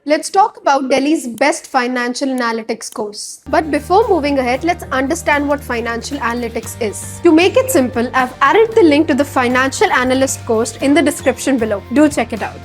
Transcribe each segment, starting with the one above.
Let's talk about Delhi's best financial analytics course. But before moving ahead, let's understand what financial analytics is. To make it simple, I've added the link to the Financial Analyst course in the description below. Do check it out.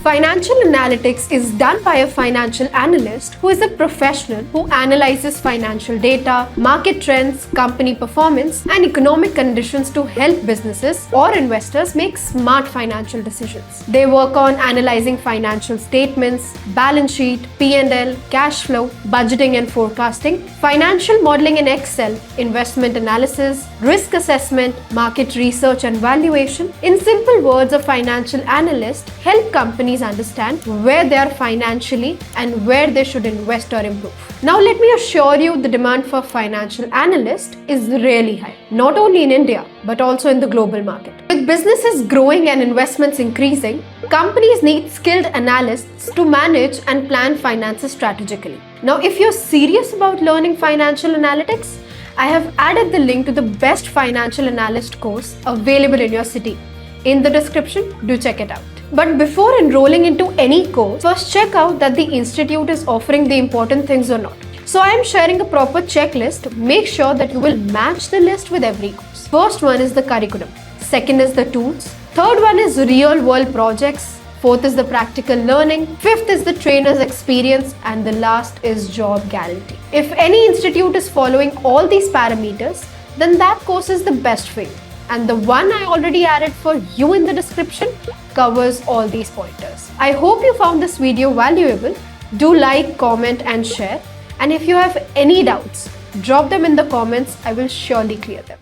Financial analytics is done by a financial analyst who is a professional who analyzes financial data, market trends, company performance, and economic conditions to help businesses or investors make smart financial decisions. They work on analyzing financial statements, balance sheet, P&L, cash flow, budgeting and forecasting, financial modeling in Excel, investment analysis, risk assessment, market research and valuation. In simple words, a financial analyst helps companies understand where they are financially and where they should invest or improve. Now let me assure you the demand for financial analyst is really high, not only in India but also in the global market. With businesses growing and investments increasing, companies need skilled analysts to manage and plan finances strategically. Now if you're serious about learning financial analytics, I have added the link to the best financial analyst course available in your city. In the description, do check it out. But before enrolling into any course, first check out that the institute is offering the important things or not. So I am sharing a proper checklist. Make sure that you will match the list with every course. First one is the curriculum. Second is the tools. Third one is real world projects. Fourth is the practical learning. Fifth is the trainer's experience. And the last is job guarantee. If any institute is following all these parameters, then that course is the best for you. And the one I already added for you in the description covers all these pointers. I hope you found this video valuable. Do like, comment and share. And if you have any doubts, drop them in the comments. I will surely clear them.